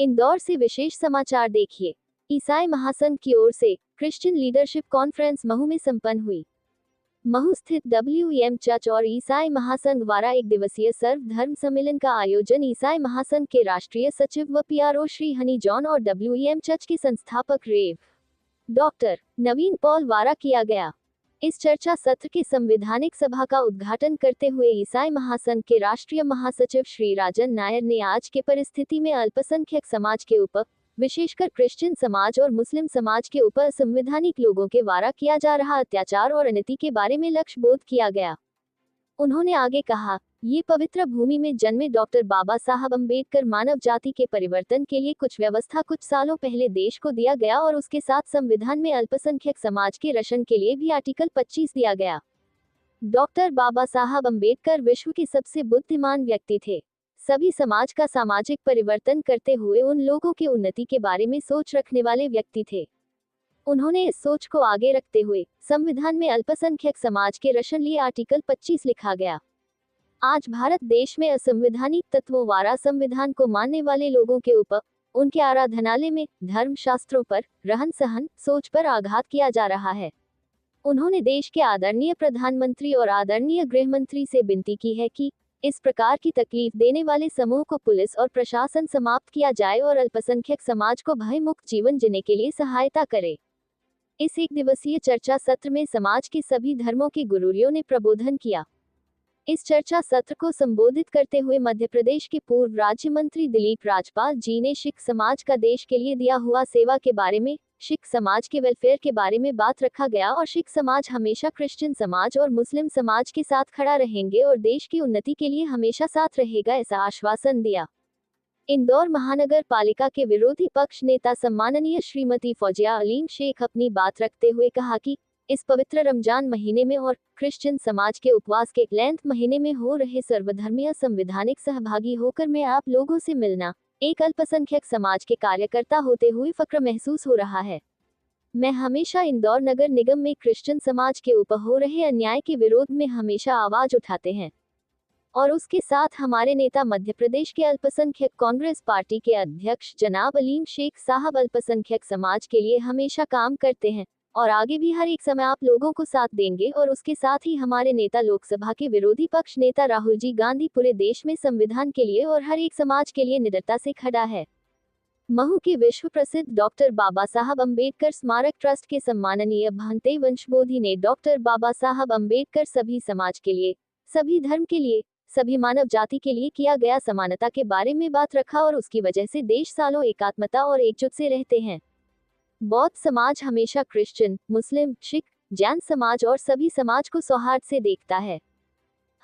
इंदौर से विशेष समाचार देखिए। ईसाई महासंघ की ओर से क्रिश्चियन लीडरशिप कॉन्फ्रेंस महू में संपन्न हुई। महू स्थित WEM चर्च और ईसाई महासंघ द्वारा एक दिवसीय सर्वधर्म सम्मेलन का आयोजन ईसाई महासंघ के राष्ट्रीय सचिव व PRO श्री हनी जॉन और WEM चर्च के संस्थापक रेव. डॉक्टर नवीन पॉल द्वारा किया गया। इस चर्चा सत्र के संवैधानिक सभा का उद्घाटन करते हुए ईसाई महासंघ के राष्ट्रीय महासचिव श्री राजन नायर ने आज के परिस्थिति में अल्पसंख्यक समाज के ऊपर, विशेषकर क्रिश्चियन समाज और मुस्लिम समाज के ऊपर संवैधानिक लोगों के द्वारा किया जा रहा अत्याचार और अनीति के बारे में लक्ष्य बोध किया गया। उन्होंने आगे कहा, ये पवित्र भूमि में जन्मे डॉक्टर बाबा साहब अम्बेडकर मानव जाति के परिवर्तन के लिए कुछ व्यवस्था कुछ सालों पहले देश को दिया गया और उसके साथ संविधान में अल्पसंख्यक समाज के रक्षण के लिए भी आर्टिकल 25 दिया गया। डॉक्टर बाबा साहब अम्बेडकर विश्व के सबसे बुद्धिमान व्यक्ति थे। सभी समाज का सामाजिक परिवर्तन करते हुए उन लोगों के उन्नति के बारे में सोच रखने वाले व्यक्ति थे। उन्होंने इस सोच को आगे रखते हुए संविधान में अल्पसंख्यक समाज के रक्षण लिए आर्टिकल 25 लिखा गया। आज भारत देश में असंवैधानिक तत्वों द्वारा संविधान को मानने वाले लोगों के ऊपर, उनके आराधनालय में, धर्म शास्त्रों पर, रहन सहन, सोच पर आघात किया जा रहा है। उन्होंने देश के आदरणीय प्रधानमंत्री और आदरणीय गृह मंत्री से विनती की है कि इस प्रकार की तकलीफ देने वाले समूह को पुलिस और प्रशासन समाप्त किया जाए और अल्पसंख्यक समाज को भय मुक्त जीवन जीने के लिए सहायता करे। इस एक दिवसीय चर्चा सत्र में समाज के सभी धर्मों के गुरुओं ने प्रबोधन किया। इस चर्चा सत्र को संबोधित करते हुए मध्य प्रदेश के पूर्व राज्य मंत्री दिलीप राजपाल जी ने सिख समाज का देश के लिए दिया हुआ सेवा के बारे में, सिख समाज के वेलफेयर के बारे में बात रखा गया और सिख समाज हमेशा क्रिश्चियन समाज और मुस्लिम समाज के साथ खड़ा रहेंगे और देश की उन्नति के लिए हमेशा साथ रहेगा, ऐसा आश्वासन दिया। इंदौर महानगर पालिका के विरोधी पक्ष नेता सम्माननीय श्रीमती फौजिया अलीम शेख अपनी बात रखते हुए कहा कि इस पवित्र रमजान महीने में और क्रिश्चियन समाज के उपवास के लेंथ महीने में हो रहे सर्वधर्मीय संवैधानिक सहभागी होकर मैं आप लोगों से मिलना, एक अल्पसंख्यक समाज के कार्यकर्ता होते हुए फक्र महसूस हो रहा है। मैं हमेशा इंदौर नगर निगम में क्रिश्चियन समाज के ऊपर हो रहे अन्याय के विरोध में हमेशा आवाज उठाते हैं और उसके साथ हमारे नेता मध्य प्रदेश के अल्पसंख्यक कांग्रेस पार्टी के अध्यक्ष जनाब अलीम शेख साहब अल्पसंख्यक समाज के लिए हमेशा काम करते हैं और आगे भी हर एक समय आप लोगों को साथ देंगे और उसके साथ ही हमारे नेता लोकसभा के विरोधी पक्ष नेता राहुल जी गांधी पूरे देश में संविधान के लिए और हर एक समाज के लिए निडरता से खड़ा है। महू के विश्व प्रसिद्ध डॉक्टर बाबा साहब अम्बेडकर स्मारक ट्रस्ट के सम्माननीय भंते वंशबोधि ने डॉक्टर बाबा साहब अम्बेडकर सभी समाज के लिए, सभी धर्म के लिए, सभी मानव जाति के लिए किया गया समानता के बारे में बात रखा और उसकी वजह से देश सालों एकात्मता और एकजुट से रहते हैं। बौद्ध समाज हमेशा क्रिश्चियन, मुस्लिम, सिख, जैन समाज और सभी समाज को सौहार्द से देखता है,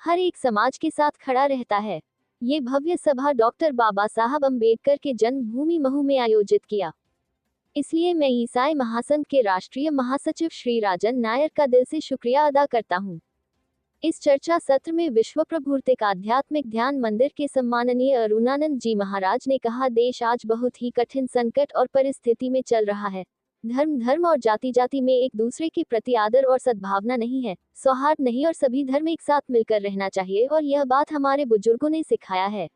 हर एक समाज के साथ खड़ा रहता है। ये भव्य सभा डॉक्टर बाबा साहब अम्बेडकर के जन्मभूमि महू में आयोजित किया। इसलिए मैं ईसाई महासंघ के राष्ट्रीय महासचिव श्री राजन नायर का दिल से शुक्रिया अदा करता हूँ। इस चर्चा सत्र में विश्व प्रभुर्तिक आध्यात्मिक ध्यान मंदिर के सम्माननीय अरुणानंद जी महाराज ने कहा, देश आज बहुत ही कठिन संकट और परिस्थिति में चल रहा है। धर्म और जाति में एक दूसरे के प्रति आदर और सद्भावना नहीं है, सौहार्द नहीं और सभी धर्म एक साथ मिलकर रहना चाहिए और यह बात हमारे बुजुर्गों ने सिखाया है।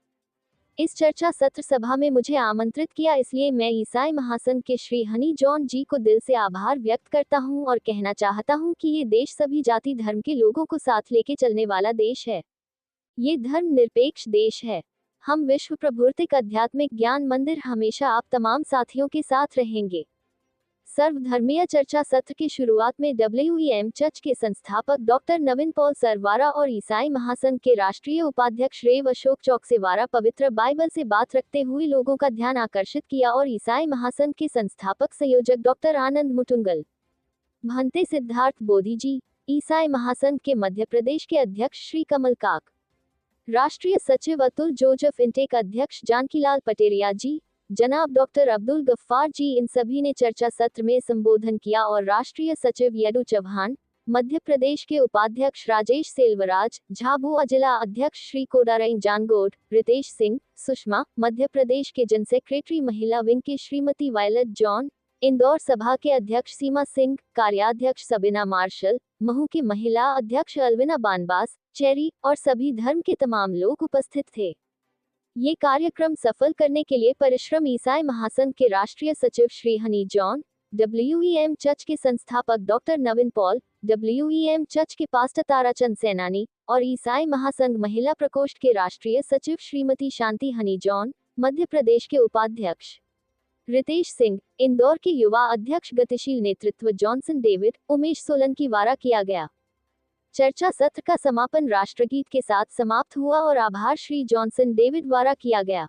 इस चर्चा सत्र सभा में मुझे आमंत्रित किया, इसलिए मैं ईसाई महासंघ के श्री हनी जॉन जी को दिल से आभार व्यक्त करता हूं और कहना चाहता हूं कि ये देश सभी जाति धर्म के लोगों को साथ लेके चलने वाला देश है। ये धर्म निरपेक्ष देश है। हम विश्व प्रभुर्तिक आध्यात्मिक ज्ञान मंदिर हमेशा आप तमाम साथियों के साथ रहेंगे। सर्वधर्मीय चर्चा सत्र की शुरुआत में WEM चर्च के संस्थापक डॉक्टर नवीन पॉल सरवारा और ईसाई महासंघ के राष्ट्रीय उपाध्यक्ष रेव अशोक चौकसेवारा पवित्र बाइबल से बात रखते हुए लोगों का ध्यान आकर्षित किया और ईसाई महासंघ के संस्थापक संयोजक डॉक्टर आनंद मुटुंगल, भंते सिद्धार्थ बोधी जी, ईसाई महासंघ के मध्य प्रदेश के अध्यक्ष श्री कमल काक, राष्ट्रीय सचिव अतुल जोजफ, इंटेक अध्यक्ष जानकीलाल पटेरिया जी, जनाब डॉक्टर अब्दुल गफ्फार जी, इन सभी ने चर्चा सत्र में संबोधन किया और राष्ट्रीय सचिव यदु चौहान, मध्य प्रदेश के उपाध्यक्ष राजेश सेल्वराज, झाबुआ जिला अध्यक्ष श्री कोडारई जानगोड, रितेश सिंह, सुषमा, मध्य प्रदेश के जन सेक्रेटरी महिला विंग के श्रीमती वायलट जॉन, इंदौर सभा के अध्यक्ष सीमा सिंह, कार्याध्यक्ष सबीना मार्शल, महू के महिला अध्यक्ष अलविना बानबास, चेरी और सभी धर्म के तमाम लोग उपस्थित थे। ये कार्यक्रम सफल करने के लिए परिश्रम ईसाई महासंघ के राष्ट्रीय सचिव Shri Honey John, WEM church के संस्थापक डॉक्टर नवीन पॉल, WEM चर्च के पास्टर ताराचंद सैनानी और ईसाई महासंघ महिला प्रकोष्ठ के राष्ट्रीय सचिव श्रीमती शांति हनी जॉन, मध्य प्रदेश के उपाध्यक्ष रितेश सिंह, इंदौर के युवा अध्यक्ष गतिशील नेतृत्व जॉनसन डेविड, उमेश सोलंकी द्वारा किया गया। चर्चा सत्र का समापन राष्ट्रगीत के साथ समाप्त हुआ और आभार श्री जॉनसन डेविड द्वारा किया गया।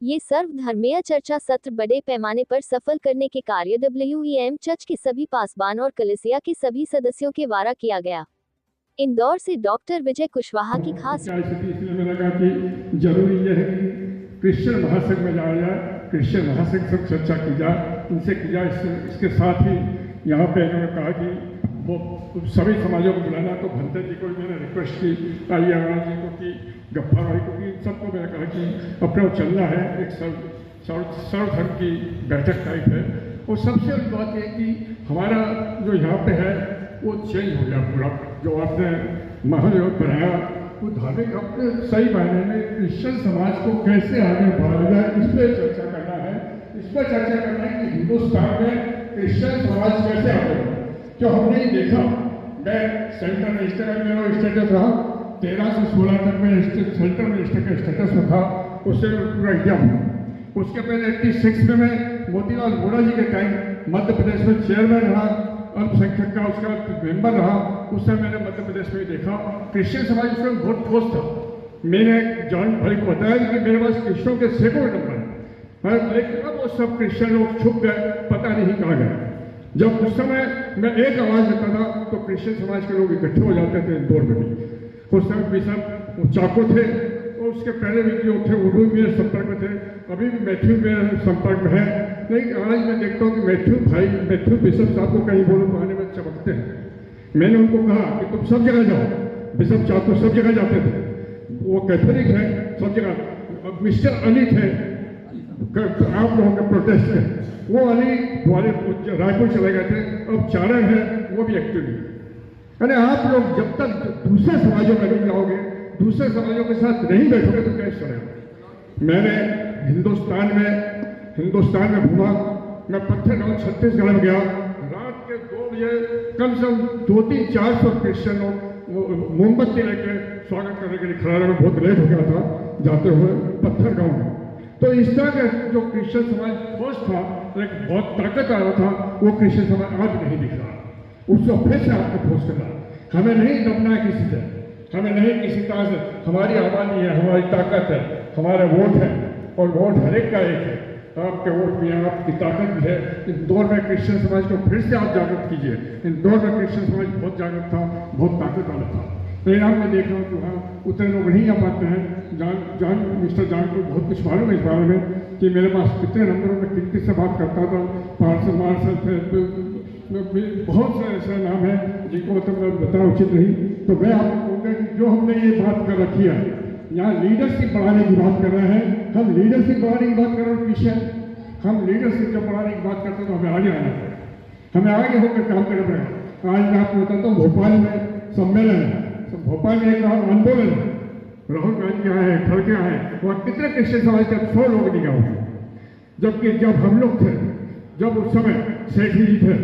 ये सर्वधर्मीय चर्चा सत्र बड़े पैमाने पर सफल करने के कार्य WEM चर्च के सभी पासबान और कलीसिया के सभी सदस्यों के द्वारा किया गया। इंदौर से डॉक्टर विजय कुशवाहा की खास जरूरी यह है कि क्रिश्चियन महासंघ में जाया जाए, क्रिश्चियन महासंघ से चर्चा की जाए, उनसे की जाए। इसके साथ ही यहाँ पे इन्होंने कहा कि वो सभी समाजों को बुलाना, तो भंते जी को मैंने रिक्वेस्ट की, आइया जी को की, गफ्फार भाई को की, सबको मैंने कहा कि अपने को चलना है, एक सर्वधर्म की बैठक टाइप है। और सबसे बड़ी बात यह कि हमारा जो यहाँ पे है वो चेंज हो गया पूरा। जो आपने महायोग बनाया वो धार्मिक, अपने सही मायने में क्रिश्चियन समाज को कैसे आगे बढ़ाया जाए, इस पर चर्चा करना है। इस पर चर्चा करना है कि हिंदुस्तान में क्रिश्चियन समाज कैसे आगे बढ़े। जो हमने ही देखा, मैं सेंटर मिनिस्टर का मेरा स्टेटस रहा, 13 से 16 तक मैं सेंटर मिनिस्टर का स्टेटस रखा, उससे पूरा इंडिया हुआ। उसके पहले 86 में मैं मोतीलाल वोरा जी के टाइम मध्य प्रदेश में चेयरमैन रहा, अल्पसंख्यक का उसका मेंबर रहा। उस समय मैंने मध्य प्रदेश में देखा क्रिश्चियन समाज उसमें बहुत ठोस था। मैंने जॉन भाई को बताया कि मेरे पास क्रिश्चियनों के सैकड़ों नंबर है, लेकिन अब वो सब क्रिश्चियन लोग छुप गए, पता नहीं कहाँ गए। जब उस समय मैं एक आवाज़ देता था तो क्रिश्चियन समाज के लोग इकट्ठे हो जाते थे इंदौर में भी। उस समय बिशप चाको थे और उसके पहले भी जो थे उर्दू मेरे संपर्क में थे, अभी भी मैथ्यू मेरे संपर्क में है। लेकिन आज मैं देखता हूँ कि मैथ्यू बिशप साहब को कहीं बोलो पाने में चमकते हैं। मैंने उनको कहा कि तुम सब जगह जाओ, बिशप चाको सब जगह जाते थे, वो कैथोलिक है सब जगह। मिस्टर अली थे, आप लोगों के प्रोटेस्ट है, वो अली रायपुर चले गए थे, अब चारण है, वो भी एक्टिव है। अरे आप लोग जब तक दूसरे समाजों में नहीं जाओगे, दूसरे समाजों के साथ नहीं बैठोगे तो कैसे चलेगा। मैंने हिंदुस्तान में घूमा, मैं पत्थर गाँव छत्तीसगढ़ में गया, रात के 2 बजे कम से कम 200-400 क्रिश्चियन लोग मोमबत्ती लेके स्वागत करने के लिए खड़ा रहा। बहुत लेट हो गया था जाते हुए पत्थर गाँव में। तो इस तरह का जो क्रिश्चियन समाज ठोस था, एक बहुत ताकत आ रहा था, वो क्रिश्चियन समाज आज नहीं दिख रहा। उसको फिर से आपको ठोस करना है। हमें नहीं दबना है किसी से, हमें नहीं किसी तरह से। हमारी आबादी है, हमारी ताकत है, हमारे वोट है, और वोट हर एक का एक है। आपके वोट भी है, आपकी ताकत भी है। इंदौर में क्रिश्चियन समाज को फिर से आप जागृत कीजिए। इंदौर में क्रिश्चियन समाज बहुत जागृत था, बहुत ताकत वाला था। लेकिन आप मैं देख रहा हूँ कि वहाँ उतने लोग नहीं आ पाते हैं। मिस्टर जान को बहुत कुछ मालूम है इस बारे में कि मेरे पास कितने नंबरों में किन किस से बात करता था। पार्सल थे, बहुत से ऐसे नाम है जिनको मतलब मैं बताना उचित नहीं। तो मैं आपको कहूँगा कि जो हमने ये बात कर रखी है, यहाँ लीडरशिप बढ़ाने की बात कर रहे हैं। हम लीडरशिप बढ़ाने की बात कर रहे हैं क्रिश्चियन। हम लीडरशिप जब बढ़ाने की बात करते हैं तो हमें आगे आना पड़ेगा, हमें आगे होकर काम करना पड़ेगा। आज मैं आपको बताता हूँ, भोपाल में सम्मेलन है, भोपाल में एक आंदोलन है, राहुल गांधी आए हैं, खड़गे आए हैं, वहाँ कितने क्रिश्चियन समाज के 100 लोग नहीं गए। जबकि जब हम लोग थे, जब उस समय सेठी जी थे,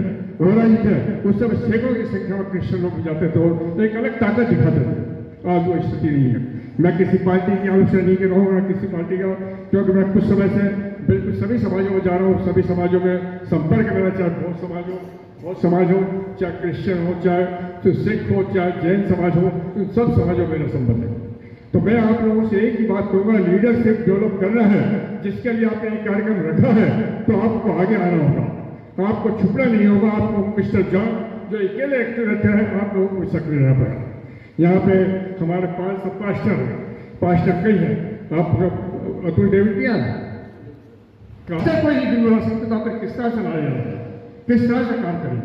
रोहरा जी थे, उस समय सैकड़ों की संख्या में क्रिश्चियन लोग जाते थे और एक अलग ताकत दिखाते थे। आज वो स्थिति नहीं है। मैं किसी पार्टी की आलोचना नहीं कर रहा हूँ, मैं किसी पार्टी का, क्योंकि मैं कुछ समय से बिल्कुल सभी समाजों में जा रहा हूँ, सभी समाजों में संपर्क मेरा, चाहे बहुत समाज हो, चाहे क्रिश्चियन हो, चाहे तो सिख हो, चाहे जैन समाज हो, इन सब समाजों में मेरा संबंध है। तो मैं आप लोगों से एक ही बात कहूँगा, लीडरशिप डेवलप करना है, जिसके लिए आपने एक कार्यक्रम रखा है, तो आपको आगे आना होगा, आपको छुपना नहीं होगा। आपको मिस्टर जॉन जो अकेले एक्टिव रहते हैं, आप लोगों को सक्रिय रहना पड़ेगा। यहाँ पे हमारे 5 पास्टर कई हैं, आप अतुल डेविड किया कोई नहीं बुला सकते, तो आपने किस तरह से लाया जाए, किस तरह से काम करें।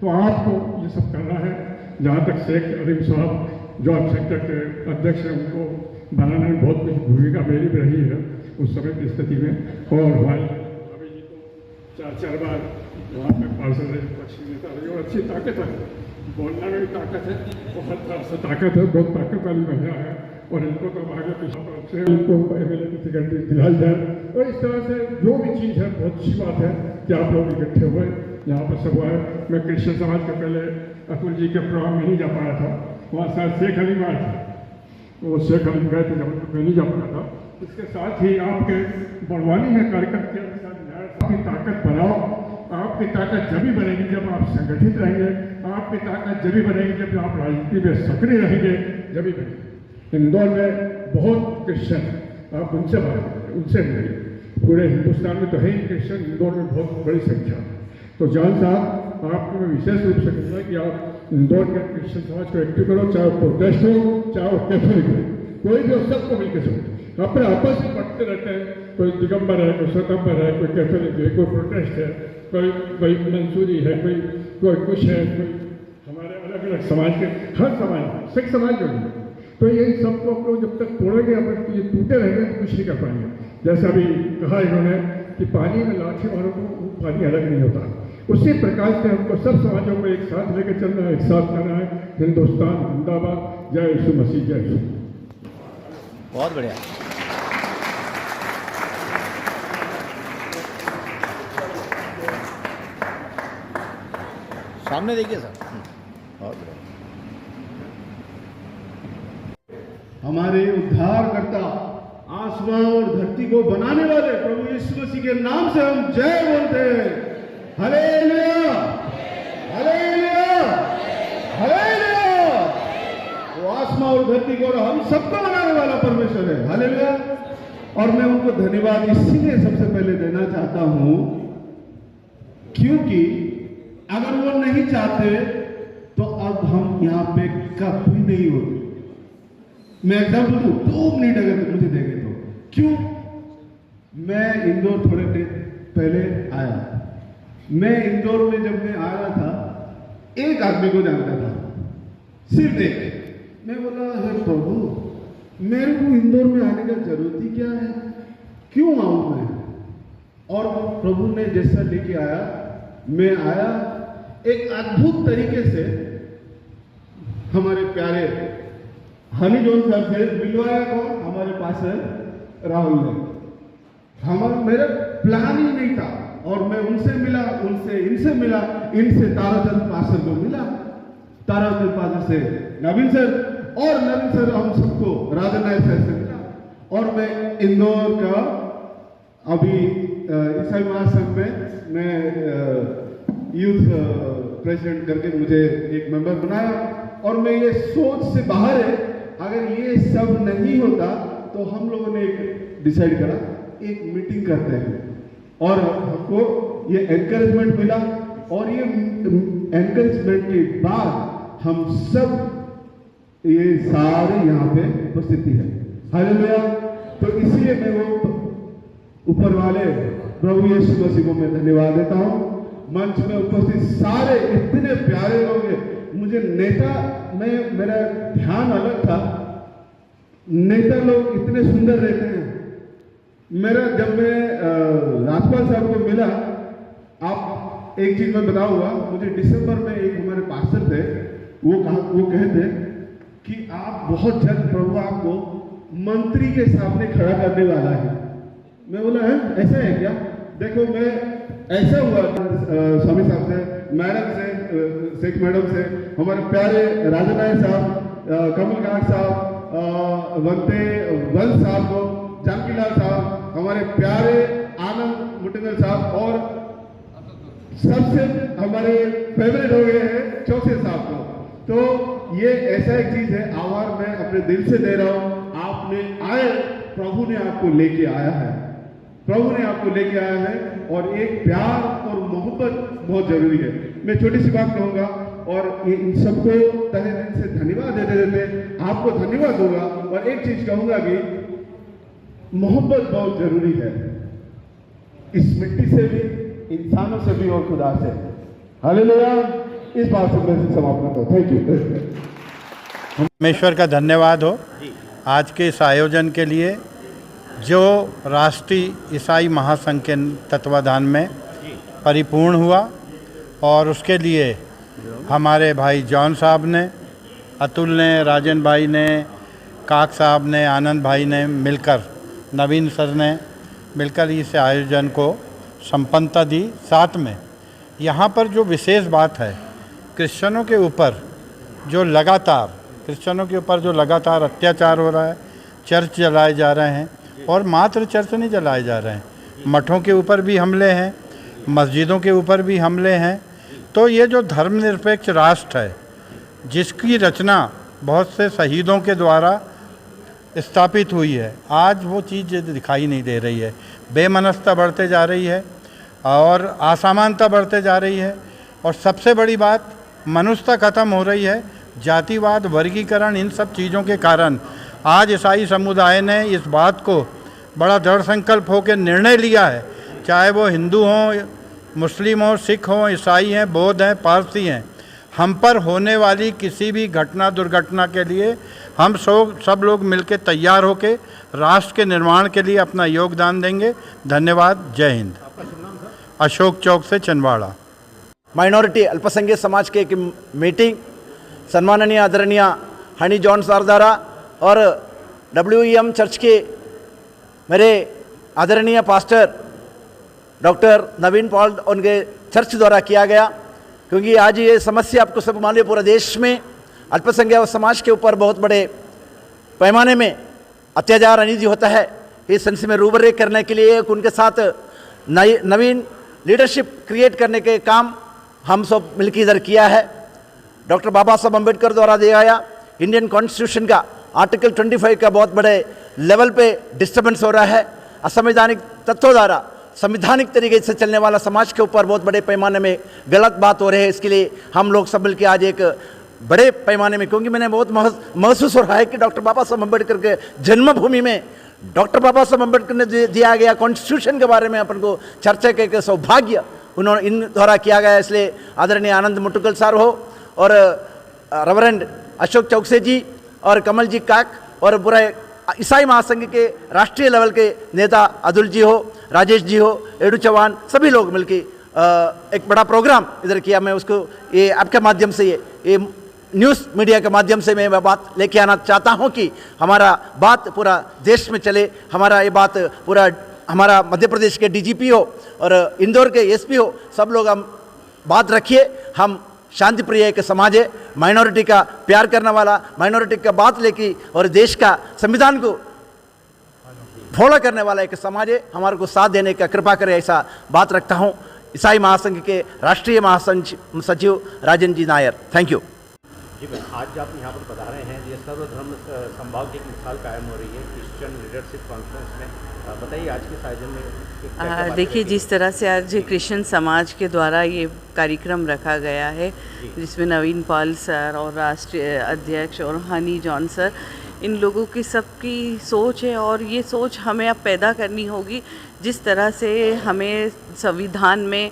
तो आपको ये सब करना है। जहाँ तक शेख अलीम साहब जो आप सेक्टर के अध्यक्ष हैं, उनको बनाने में बहुत कुछ भूमिका मेरी भी रही है उस समय की स्थिति में। और हमारे अभी जी को 4 बार वहाँ पे पार्षद रहे, पक्षी नेता रही, और अच्छी ताकत है, बोलने में भी ताकत है और हर तरह से ताकत है, बहुत ताकत वाली महिला है। और इनको तो आगे से इनको एमएलए की टिकट दिलाई जाए। और इस तरह से जो भी चीज़ है बहुत अच्छी बात है कि आप लोग इकट्ठे हुए यहाँ पर सब हुआ है। मैं क्रिश्चियन समाज के पहले अतुल जी के प्रोग्राम में नहीं जा पाया था, वहाँ शायद शेख अली आए थे, वो शेख अली गए थे जब मैं नहीं जा पाया था। इसके साथ ही आपके बड़वानी में कार्यक्रम के आपकी ताकत बढ़ाओ। आपकी ताकत जब भी बनेगी जब आप संगठित रहेंगे, आपकी ताकत जब भी बनेगी जब आप राजनीति में सक्रिय रहेंगे, जब भी बनेगी। इंदौर में बहुत क्रिश्चियन, आप उनसे बात करें, उनसे मिलिए। पूरे हिंदुस्तान में तो है ही क्रिश्चियन, इंदौर में बहुत बड़ी संख्या। तो जान साहब आपको मैं विशेष रूप से कहूँगा कि आप इंदौर के क्रिश्चियन समाज को एक्टिव करो, चाहे वो प्रोटेस्ट हो चाहे वो कैथोलिक हो, कोई भी हो, सबको मिलकर चलो। अपने आपस में पढ़ते रहते हैं, कोई दिगंबर है, कोई स्वतंबर है, कोई कैथोलिक है, कोई प्रोटेस्ट है, कोई मंसूरी है, कोई कुछ है, कोई हमारे अलग अलग समाज के, हर समाज सिख समाज जो है। तो ये सबको आप लोग जब तक तोड़ेंगे, अपन ये टूटे रहेंगे तो कुछ नहीं कर पाएंगे। जैसा अभी कहा इन्होंने कि पानी में लाठी मारो तो पानी अलग नहीं होता, उसी प्रकार से हमको सब समाजों को एक साथ लेकर चलना है, एक साथ करना है। हिंदुस्तान जिंदाबाद, जय यीशु मसीह, जय यीशु। बहुत बढ़िया। सामने देखिए सर, बहुत बढ़िया। हमारे उद्धारकर्ता, आसमान और धरती को बनाने वाले प्रभु यीशु मसीह के नाम से हम जय बोलते हैं। Hallelujah, hallelujah, hallelujah. वो आसमान और धरती को और हम सबको बनाने वाला परमेश्वर है। हालेलुया। और मैं उनको धन्यवाद इसीलिए सबसे पहले देना चाहता हूं क्योंकि अगर वो नहीं चाहते तो अब हम यहाँ पे कभी नहीं होते। मैं एग्जाम्पल दूं, 2 मिनट अगर मुझे देंगे तो। क्यों? मैं इंदौर थोड़े दिन पहले आया। मैं इंदौर में जब मैं आ रहा था, एक आदमी को जानता था, सिर्फ एक। मैं बोला, हे प्रभु, मेरे को इंदौर में आने का जरूरत ही क्या है, क्यों आऊं मैं? और प्रभु ने जैसा लेके आया, मैं आया। एक अद्भुत तरीके से हमारे प्यारे हनी जोन साहब से मिलवाया। कौन? हमारे पास है राहुल ने। मेरा प्लान ही नहीं था और मैं उनसे मिला, उनसे इनसे मिला, इनसे ताराचंद पासर को मिला, ताराचंद पासर से नवीन सर, और नवीन सर हम सबको राजन नायक सर से मिला। और मैं इंदौर का अभी ईसाई महासंघ में मैं यूथ प्रेसिडेंट करके मुझे एक मेंबर बनाया। और मैं ये सोच से बाहर है, अगर ये सब नहीं होता तो हम लोगों ने एक डिसाइड करा, एक मीटिंग करते हैं। और हमको ये एनकरेजमेंट मिला और ये एनकरेजमेंट के बाद हम सब ये सारे यहाँ पे उपस्थिति है। हालेलुया। तो इसलिए मैं वो ऊपर वाले प्रभु यीशु मसीह को मैं धन्यवाद देता हूँ। मंच में उपस्थित सारे इतने प्यारे लोग हैं। मुझे नेता में मेरा ध्यान अलग था, नेता लोग इतने सुंदर रहते हैं। मेरा जब मैं राजपाल साहब को मिला, आप एक चीज मैं बताऊंगा, मुझे दिसंबर में एक हमारे पास्टर थे, वो कहे थे कि आप बहुत जल्द प्रभु आपको मंत्री के सामने खड़ा करने वाला है। मैं बोला, है ऐसा है क्या? देखो, मैं ऐसा हुआ स्वामी साहब से, मैडम से, शेख मैडम से, हमारे प्यारे राजन नायक साहब, कमल कांत साहब, वंते वंश साहब को, जानकीलाल साहब, हमारे प्यारे आनंद मुटिंगल साहब, और सबसे हमारे फेवरेट हो गए हैं चौसे साहब को। तो ये ऐसा एक चीज है, आभार मैं अपने दिल से दे रहा हूँ। आपने आए, प्रभु ने आपको लेके आया है, प्रभु ने आपको लेके आया है। और एक प्यार और मोहब्बत बहुत जरूरी है। मैं छोटी सी बात कहूंगा और इन सबको तहे दिल से धन्यवाद देते देते आपको धन्यवाद दूंगा। और एक चीज कहूंगा कि मोहब्बत बहुत जरूरी है, इस मिट्टी से भी, इंसानों से भी और खुदा से। हालेलुया। इस बात से मैं समाप्त करता हूं। Thank you. परमेश्वर का धन्यवाद हो आज के इस आयोजन के लिए, जो राष्ट्रीय ईसाई महासंघ के तत्वाधान में परिपूर्ण हुआ। और उसके लिए हमारे भाई जॉन साहब ने, अतुल ने, राजन भाई ने, काक साहब ने, आनंद भाई ने मिलकर, नवीन सर ने मिलकर इस आयोजन को संपन्नता दी। साथ में यहाँ पर जो विशेष बात है, क्रिश्चियनों के ऊपर जो लगातार अत्याचार हो रहा है, चर्च जलाए जा रहे हैं, और मात्र चर्च नहीं जलाए जा रहे हैं, मठों के ऊपर भी हमले हैं, मस्जिदों के ऊपर भी हमले हैं। तो ये जो धर्मनिरपेक्ष राष्ट्र है, जिसकी रचना बहुत से शहीदों के द्वारा स्थापित हुई है, आज वो चीज़ दिखाई नहीं दे रही है। बेमनस्ता बढ़ते जा रही है और असमानता बढ़ते जा रही है, और सबसे बड़ी बात मनुष्यता खत्म हो रही है। जातिवाद, वर्गीकरण, इन सब चीज़ों के कारण आज ईसाई समुदाय ने इस बात को बड़ा दृढ़ संकल्प होकर निर्णय लिया है, चाहे वो हिंदू हों, मुस्लिम हों, सिख हों, ईसाई हैं, बौद्ध हैं, पारसी हैं, हम पर होने वाली किसी भी दुर्घटना के लिए हम सब लोग मिलकर तैयार होकर राष्ट्र के निर्माण के लिए अपना योगदान देंगे। धन्यवाद। जय हिंद। अशोक चौक से चंदवाड़ा। माइनॉरिटी अल्पसंख्यक समाज की एक मीटिंग सम्माननीय आदरणीय हनी जॉन सर द्वारा और WEM चर्च के मेरे आदरणीय पास्टर डॉक्टर नवीन पॉल उनके चर्च द्वारा किया गया। क्योंकि आज ये समस्या आपको सब मालूम है, पूरे देश में अल्पसंख्यक समाज के ऊपर बहुत बड़े पैमाने में अत्याचार अनिति होता है। इस संस में रूबरे करने के लिए उनके साथ नवीन लीडरशिप क्रिएट करने के काम हम सब मिलकर इधर किया है। डॉक्टर बाबा साहब अम्बेडकर द्वारा दिया गया इंडियन कॉन्स्टिट्यूशन का आर्टिकल 25 का बहुत बड़े लेवल पे डिस्टर्बेंस हो रहा है। असंवैधानिक तत्वों द्वारा संवैधानिक तरीके से चलने वाला समाज के ऊपर बहुत बड़े पैमाने में गलत बात हो रही है। इसके लिए हम लोग सब मिलकर आज एक बड़े पैमाने में, क्योंकि मैंने बहुत महसूस हो रहा है कि डॉक्टर बाबा साहब अम्बेडकर के जन्मभूमि में डॉक्टर बाबा साहब अम्बेडकर ने दिया गया कॉन्स्टिट्यूशन के बारे में अपन को चर्चा के सौभाग्य उन्होंने इन द्वारा किया गया। इसलिए आदरणीय आनंद मुटुकल साहब हो और रेवरेंड अशोक चौकसे जी और कमल जी काक और पूरा ईसाई महासंघ के राष्ट्रीय लेवल के नेता अतुल जी हो, राजेश जी हो, एडू चौहान, सभी लोग मिलकर एक बड़ा प्रोग्राम इधर किया। मैं उसको ये आपके माध्यम से ये न्यूज़ मीडिया के माध्यम से मैं बात लेके आना चाहता हूं कि हमारा बात पूरा देश में चले, हमारा ये बात पूरा हमारा मध्य प्रदेश के DGP हो और इंदौर के SP हो, सब लोग हम बात रखिए। हम शांति प्रिय एक समाज है, माइनॉरिटी का प्यार करने वाला, माइनॉरिटी का बात लेके और देश का संविधान को फॉलो करने वाला एक समाज है। हमारे को साथ देने का कृपा करे, ऐसा बात रखता हूँ। ईसाई महासंघ के राष्ट्रीय महासचिव राजन जी नायर। Thank you. जी भाई, आज आप यहाँ पर बता रहे हैं ये सर्वधर्म संभाव की एक मिसाल कायम हो रही है क्रिश्चियन लीडरशिप कॉन्फ्रेंस में। बताइए आज के आयोजन में। देखिए, जिस तरह से आज क्रिश्चियन समाज के द्वारा ये कार्यक्रम रखा गया है, जिसमें नवीन पॉल सर और राष्ट्रीय अध्यक्ष और हनी जॉन सर, इन लोगों की सबकी सोच है और ये सोच हमें अब पैदा करनी होगी। जिस तरह से हमें संविधान में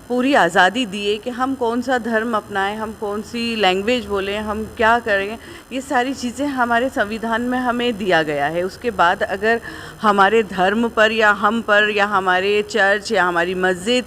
पूरी आज़ादी दी है कि हम कौन सा धर्म अपनाएं, हम कौन सी लैंग्वेज बोलें, हम क्या करें, ये सारी चीज़ें हमारे संविधान में हमें दिया गया है। उसके बाद अगर हमारे धर्म पर या हम पर या हमारे चर्च या हमारी मस्जिद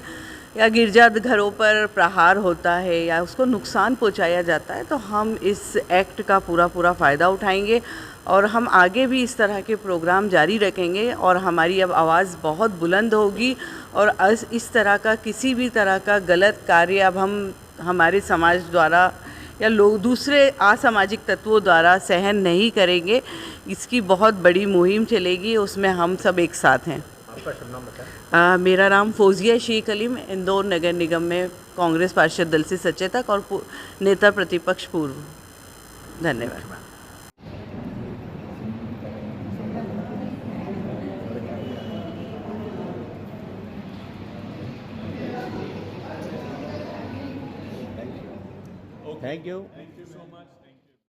या गिरजाघरों पर प्रहार होता है या उसको नुकसान पहुंचाया जाता है, तो हम इस एक्ट का पूरा फ़ायदा उठाएंगे और हम आगे भी इस तरह के प्रोग्राम जारी रखेंगे और हमारी अब आवाज़ बहुत बुलंद होगी और इस तरह का किसी भी तरह का गलत कार्य अब हम हमारे समाज द्वारा या लोग दूसरे असामाजिक तत्वों द्वारा सहन नहीं करेंगे। इसकी बहुत बड़ी मुहिम चलेगी, उसमें हम सब एक साथ हैं। आपका शुभ नाम बताएं। मेरा नाम फौजिया शेख अलीम, इंदौर नगर निगम में कांग्रेस पार्षद दल से सचेतक और नेता प्रतिपक्ष पूर्व। धन्यवाद। Thank you. Thank you so much.